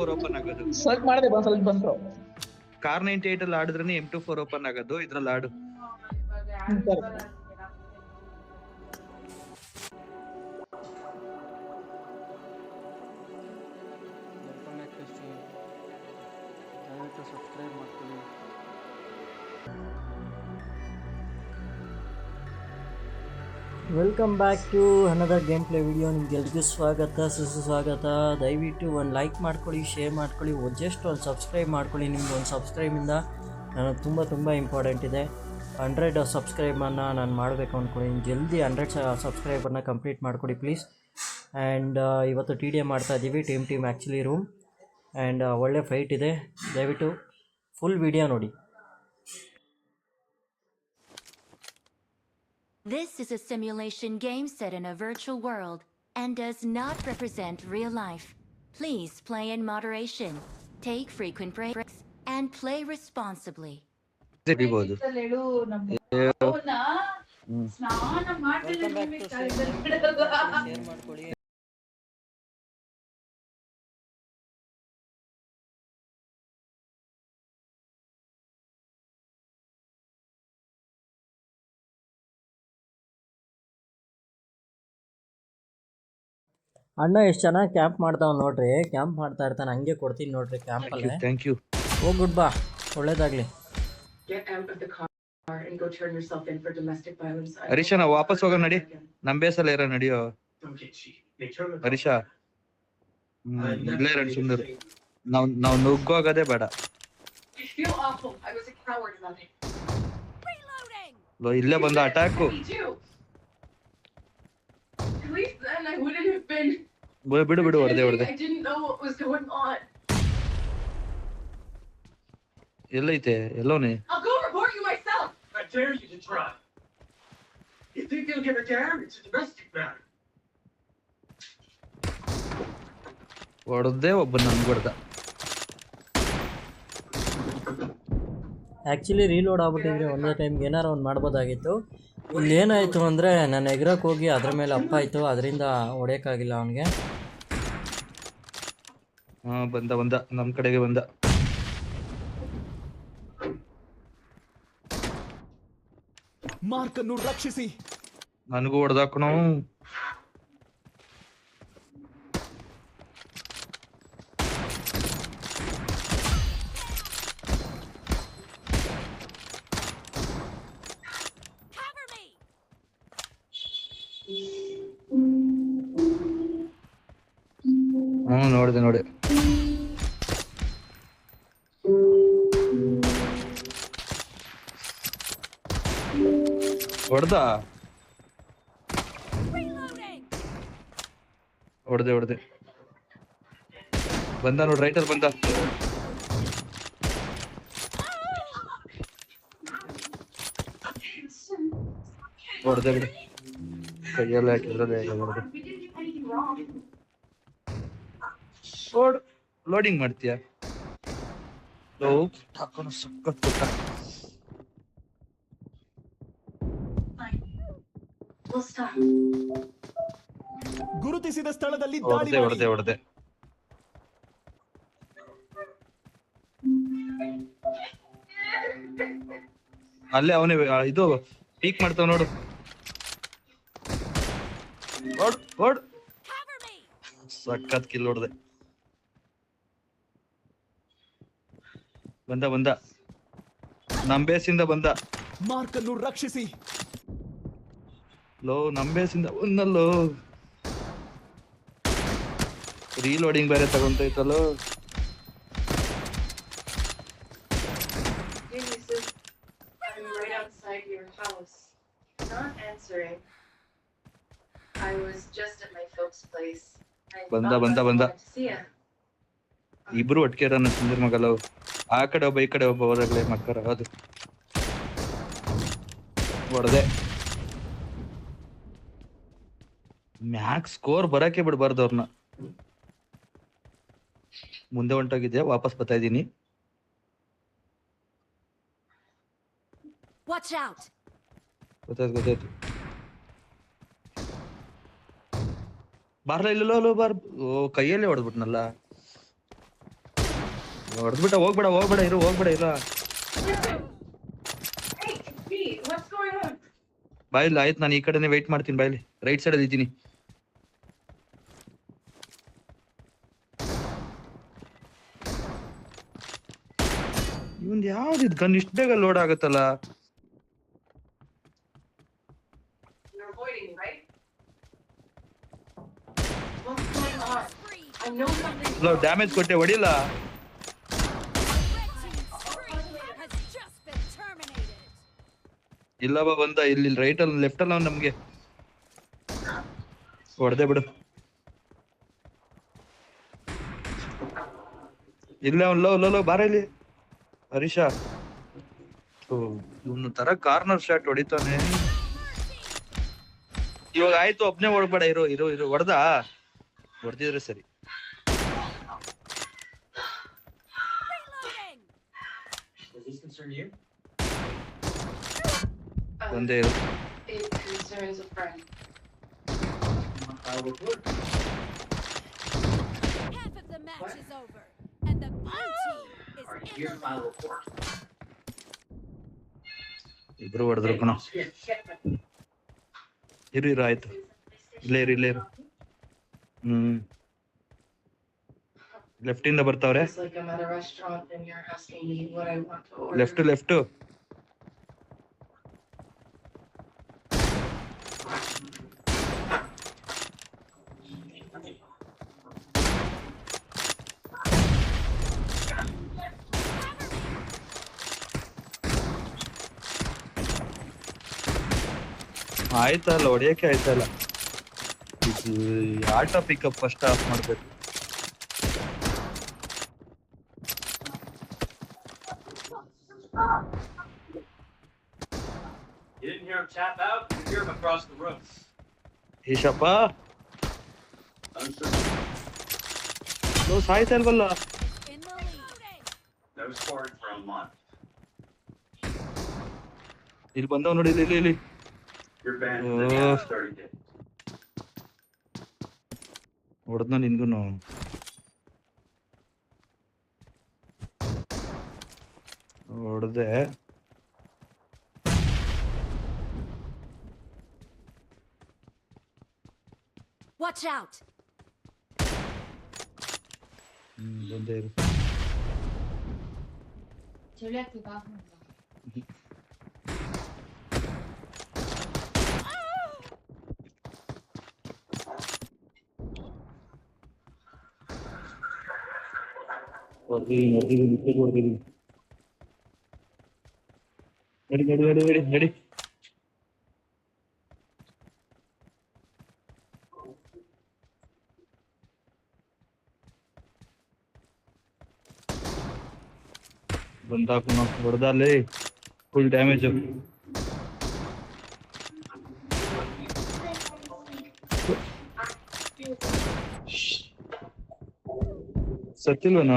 M24 open ಆಗೋದು. Search ಮಾಡಿದೆ ಬಂತು. ಕಾರ್ 98 ಅಲ್ಲಿ ಆಡಿದ್ರೇನೆ M24 ಓಪನ್ ಆಗೋದು. ಇದ್ರಲ್ಲಿ ಆಡು. ಸಬ್ಸ್ಕ್ರೈಬ್ ಮಾಡ್ಕೊಳ್ಳಿ. Welcome back to another game play video. ನಿಮ್ಗೆಲ್ರಿಗೂ ಸುಸ್ವಾಗತ. ದಯವಿಟ್ಟು ಒಂದು ಲೈಕ್ ಮಾಡ್ಕೊಳ್ಳಿ, ಶೇರ್ ಮಾಡ್ಕೊಳ್ಳಿ, ಜಸ್ಟ್ ಒಂದು ಸಬ್ಸ್ಕ್ರೈಬ್ ಮಾಡ್ಕೊಳ್ಳಿ. ನಿಮ್ಗೆ ಒಂದು ಸಬ್ಸ್ಕ್ರೈಬಿಂದ ನನಗೆ ತುಂಬ ಇಂಪಾರ್ಟೆಂಟ್ ಇದೆ. 100 ಸಬ್ಸ್ಕ್ರೈಬನ್ನು ನಾನು ಮಾಡಬೇಕು ಅಂದ್ಕೊಂಡಿದ್ದೀನಿ. ಜಲ್ದಿ 100 ಸಬ್ಸ್ಕ್ರೈಬರ್ನ ಕಂಪ್ಲೀಟ್ ಮಾಡಿಕೊಡಿ ಪ್ಲೀಸ್. ಆ್ಯಂಡ್ ಇವತ್ತು TDM ಮಾಡ್ತಾ ಇದ್ದೀವಿ, ಟೀಮ್ ಆ್ಯಕ್ಚುಲಿ ರೂಮ್. ಆ್ಯಂಡ್ ಒಳ್ಳೆ ಫೈಟ್ ಇದೆ, ದಯವಿಟ್ಟು ಫುಲ್ ವಿಡಿಯೋ ನೋಡಿ. This is a simulation game set in a virtual world and does not represent real life. Please play in moderation, take frequent breaks, and play responsibly. ಅಣ್ಣ ಎಷ್ಟು ಚೆನ್ನಾಗಿ camp ಮಾಡ್ತಾವ್ ನೋಡ್ರಿ. Camp ಮಾಡ್ತಾ ಇರ್ತಾನೆ, ಹಂಗೆ ಕೊಡ್ತೀನಿ ನೋಡ್ರಿ ಕ್ಯಾಂಪಲ್ಲೇ. Thank you. ಹೋಗ್ಬಿಡ್ ಬಾ, ಒಳ್ಳೇದಾಗ್ಲಿ. ಹರೀಶ, ನಾವು ವಾಪಸ್ ಹೋಗೋಣ ನಡಿ. ನಮ್ಮ ಬೇಸಲ್ಲ ಇರೋ ನಡಿಯೋ ಹರೀಶ. ಇಲ್ಲೇ ಇರೋಣ ಸುಂದರ್. ನಾವು ನುಗ್ಗೋಗೋದೇ ಬೇಡ. ಇಲ್ಲೇ ಬಂದ ಅಟ್ಯಾಕು. ಬಿಡು ಹೊಡೆದೆ. ಎಲ್ಲೈತೆ ಎಲ್ಲೋನೆ? ಹೊಡೆದೇ ಒಬ್ಬ ನನ್ಗೆ ಹೊಡೆದ. ಆ್ಯಕ್ಚುಲಿ ರೀಲೋಡ್ ಆಗ್ಬಿಟ್ಟಿದ್ರೆ ಒಂದೇ ಟೈಮ್ಗೆ ಏನಾರು ಒಂದು ಮಾಡ್ಬೋದಾಗಿತ್ತು. ಇಲ್ಲಿ ಏನಾಯಿತು ಅಂದರೆ ನಾನು ಎಗ್ರಕ್ಕೆ ಹೋಗಿ ಅದ್ರ ಮೇಲೆ ಅಪ್ಪಾಯಿತು, ಅದರಿಂದ ಹೊಡೆಯೋಕ್ಕಾಗಿಲ್ಲ ಅವನಿಗೆ. ಬಂದ ನಮ್ಮ ಕಡೆಗೆ ಬಂದ. ಮಾರ್ಕನ್ನು ರಕ್ಷಿಸಿ. ನನಗೂ ಹೊಡೆದಾಕಣು. ನೋಡಿದೆ ಹೊಡೆದೆ. ಬಂದ ನೋಡಿ, ರೈಟರ್ ಬಂದ. ಹೊಡೆದೆ ಬಿಡು, ಕೈಯಲ್ಲ ಹಾಕಿದ್ರಲ್ಲ. ಲೋಡಿಂಗ್ ಮಾಡ್ತೀಯ? ಹಾಕೋಣ ಸಕ್ಕತ್ ಪುಟ್ಟ. ಗುರುತಿಸಿದ ಸ್ಥಳದಲ್ಲಿ ಹೊಡೆದೆ. ಅಲ್ಲೇ ಅವನೇ ಇದು ಪೀಕ್ ಮಾಡ್ತಾವ ನೋಡು. ಸಕ್ಕತ್ ಕಿಲ್ ಹೊಡೆದೆ. ಬಂದ ನಂಬೇಸಿಂದ ಬಂದ. ಮಾರ್ಕನ್ನು ರಕ್ಷಿಸಿ. ನಂಬೇಸಿಂದ ಒಂದಲ್ಲೋ. ರೀಲೋಡಿಂಗ್ ಬೇರೆ ತಗೊಂತೈತಲ್ಲೋ. ಬಂದ ಇಬ್ರು ಒಟ್ಟಿಗೆ ಇರೋಣ ಸುಂದರ್ ಮಗಲ್ಲ. ಆ ಕಡೆ ಒಬ್ಬ ಈ ಕಡೆ ಒಬ್ಬ ಹೋದಾಗ್ಲೇ ಮಕ್ಕರ. ಅದು ಹೊಡೆದೆ. ಮ್ಯಾಕ್ಸ್ ಸ್ಕೋರ್ ಬರಕ್ಕೆ ಬಿಡ್ಬಾರ್ದು ಅವ್ರನ್ನ. ಮುಂದೆ ಹೊಂಟೋಗಿದ್ದೆ, ವಾಪಸ್ ಬರ್ತಾ ಇದ್ದೀನಿ. ಗೊತ್ತಾಯ್ತು. ಬಾರ್ಲ ಇಲ್ಲ ಬಾರ್. ಕೈಯಲ್ಲೇ ಹೊಡೆದ್ಬಿಟ್ನಲ್ಲ. ಹೊಡೆದ್ಬಿಟ್ಟ, ಹೋಗ್ಬೇಡ ಇರು, ಬಾಯಿಲ್ ಆಯ್ತು. ನಾನು ಈ ಕಡೆನೆ ವೇಟ್ ಮಾಡ್ತೀನಿ, ಬಾಯ್ಲಿ ರೈಟ್ ಸೈಡ್ ಅಲ್ಲಿ ಇದ್ದೀನಿ. ಇವಂದ್ ಯಾವ್ದು ಇದು ಗನ್ ಇಷ್ಟ ಬೇಗ ಲೋಡ್ ಆಗತ್ತಲ್ಲ? ಡ್ಯಾಮೇಜ್ ಕೊಟ್ಟೆ, ಹೊಡಿಲ್ಲ. ಇಲ್ಲವ ಬಂದ ಇಲ್ಲಿ ರೈಟ್ ಅಲ್ಲಿ ಲೆಫ್ಟ್ ಅಲ್ಲಿ ನಮ್ಗೆ ಹೊಡೆದೆ ಬಿಡು. ಇಲ್ಲ ಲೋ ಬಾರ ಇಲ್ಲಿ ಹರೀಶ. ಇವನು ತರ ಕಾರ್ನರ್ ಶಾಟ್ ಹೊಡಿತಾನೆ. ಇವಾಗ ಆಯ್ತು, ಒಬ್ನೇ ಹೊಡ್ಬೇಡ, ಇರು ಹೊಡೆದಿದ್ರೆ ಸರಿ. ಒಂದೇ ಇರು. ಇಬ್ರು ಹೊಡೆದ್ರು ಕಣ. ಇರು ಆಯ್ತು, ಇಲ್ಲೇ ಇರು. ಲೆಫ್ಟ್ ಇಂದ ಬರ್ತಾವ್ರೆ. ಲೆಫ್ಟ್ ಆಯ್ತಲ್ಲ, ಹೊಡಿಯಕ್ಕೆ ಆಯ್ತಲ್ಲ. ಇದು ಆಟೋ ಪಿಕಪ್ ಫಸ್ಟ್ ಆಫ್ ಮಾಡ್ಬೇಕು. ಈಶಪ್ಪ ಸಾಯ್ತಾ ಇಲ್ವಲ್ಲ? ಇಲ್ಲಿ ಬಂದವ್ ನೋಡಿ, ಇಲ್ಲಿ ಹೊಡೆದ್ನ ನಿನ್ಗುನು. ಹೊಡೆದೆ. Watch out! ಬಂದೇ ಇರು. ನಡಿ. ಬಂದಾಕು ಹೊಡೆದಲ್ಲಿ ಫುಲ್ ಡ್ಯಾಮೇಜ್. ಸತ್ತಿಲ್ವನ?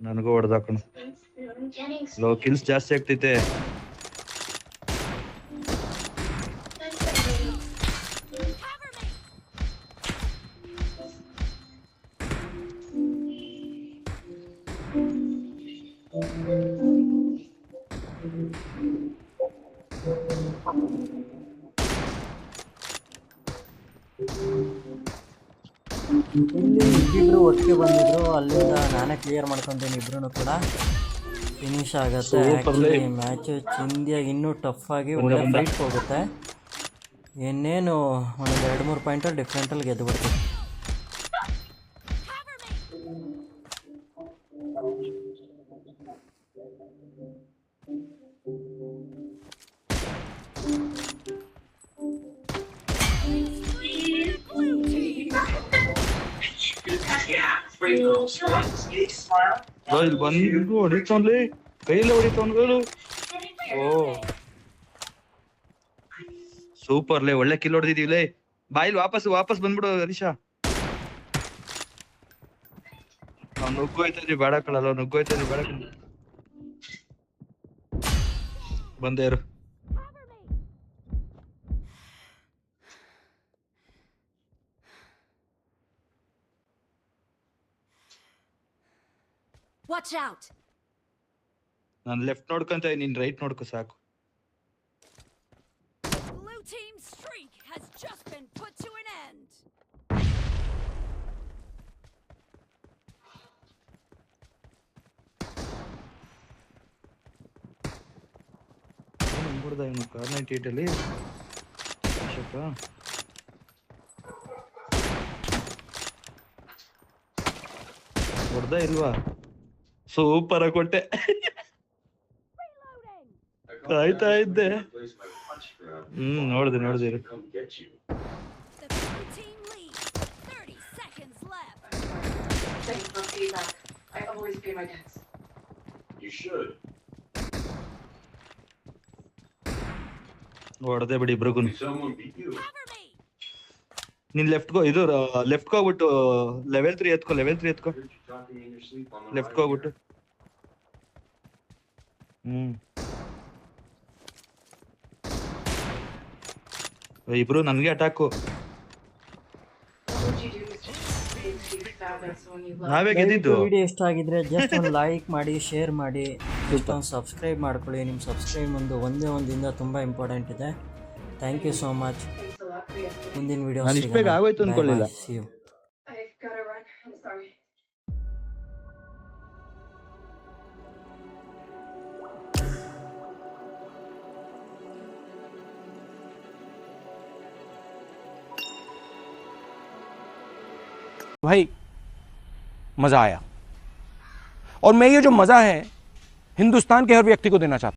ನನಗೂ ಹೊಡೆದಾಕಣ. ಲೋ ಕಿಲ್ಸ್ ಜಾಸ್ತಿ ಆಗ್ತೈತೆ. ಇಲ್ಲಿ ಇಬ್ಬಿಬ್ರು ಒಟ್ಟಿಗೆ ಬಂದಿದ್ರು, ಅಲ್ಲಿಂದ ನಾನೇ ಕ್ಲಿಯರ್ ಮಾಡ್ಕೊತೀನಿ. ಇಬ್ರು ಕೂಡ ಫಿನಿಶ್ ಆಗುತ್ತೆ. ಆ್ಯಕ್ಚುಲಿ ಮ್ಯಾಚು ಚಿಂದಿಯಾಗಿ ಇನ್ನೂ ಟಫ್ ಆಗಿ ಒಳ್ಳೆ ಫೈಟ್ ಹೋಗುತ್ತೆ. ಇನ್ನೇನು ಒಂದು 2-3 ಪಾಯಿಂಟಲ್ಲಿ ಡಿಫ್ರೆಂಟಲ್ಲಿ ಗೆದ್ದು ಬಿಡ್ತೀವಿ. ಇಲ್ಲಿ ಬಂದು ಹೊಡಿತವನ್ಲಿ, ಕೈಯಲ್ಲೇ ಹೊಡಿತವನ್ಗಳು. ಓ ಸೂಪರ್ಲೇ, ಒಳ್ಳೆ ಕಿಲ್ ಹೊಡೆದಿದೀವಿಲೇ. ಬಾಯಿಲ್ ವಾಪಸ್ ಬಂದ್ಬಿಡು ಹರೀಶಾ. ನಾವ್ ನುಗ್ಗೋಯ್ತದ್ರಿ, ಬೇಡ ಕಳಲ್ಲ, ನುಗ್ಗೋಯ್ತದ್ರಿ, ಬೇಡ ಕಳ. ಬಂದೇ ಇರು. Watch out! ನಾನು ಲೆಫ್ಟ್ ನೋಡ್ಕೊಂತ ನೀನ್ ರೈಟ್ ನೋಡ್ಕೊ ಸಾಕು. Blue team's streak has just been put to an end. ಹೊಡೆದ ಇವನು ಕಾರ್ 98 ಅಲ್ಲಿ ಹೊಡೆದ ಇಲ್ವಾ? ಸೂಪರ್ ಆಗಿ ಕೊಟ್ಟೆ. ಆಯ್ತಾ ಇದ್ದೆ. ನೋಡ್ದೆ The blue team leads. 30 seconds left. Thanks for feedback. I always pay my debts. You should. ಹೊಡೆದೆ ಬಿಡಿ ಇಬ್ರಿಗೂ. Someone beat you. Cover me. ನೀನ್ ಲೆಫ್ಟ್ ಗೋ, ಇದು ಲೆಫ್ಟ್ ಹೋಗ್ಬಿಟ್ಟು level 3 ಎತ್ಕೋ. Heard you talking in your sleep on the left ride ಹೋಗ್ಬಿಟ್ಟು ಇಬ್ರು ನನ್ಗೆ attack. What would you do with being fabulous when you love? ನಾವೇ ಗೆದ್ದಿದ್ದು. ವಿಡಿಯೋ ಇಷ್ಟ ಆಗಿದ್ರೆ ಜಸ್ಟ್ ಒಂದು ಲೈಕ್ ಮಾಡಿ, ಶೇರ್ ಮಾಡಿ, ಜಸ್ಟ್ ಒಂದು ಸಬ್ಸ್ಕ್ರೈಬ್ ಮಾಡ್ಕೊಳ್ಳಿ. ನಿಮ್ಮ ಸಬ್ಸ್ಕ್ರೈಬ್ ಒಂದೇ ಒಂದಿಂದ ತುಂಬ ಇಂಪಾರ್ಟೆಂಟ್ ಇದೆ. Thank you so much. Thanks a lot for yesterday. ಮುಂದಿನ ವಿಡಿಯೋ ನಾನು ಇಷ್ಟು ಬೇಗ ಆಗೋಯ್ತು ಅನ್ಕೊಳ್ಳಿಲ್ಲ. See you. I've gotta run. I'm sorry. भाई मज़ा आया और मैं ये जो मज़ा है हिंदुस्तान के हर व्यक्ति को देना चाहता हूं।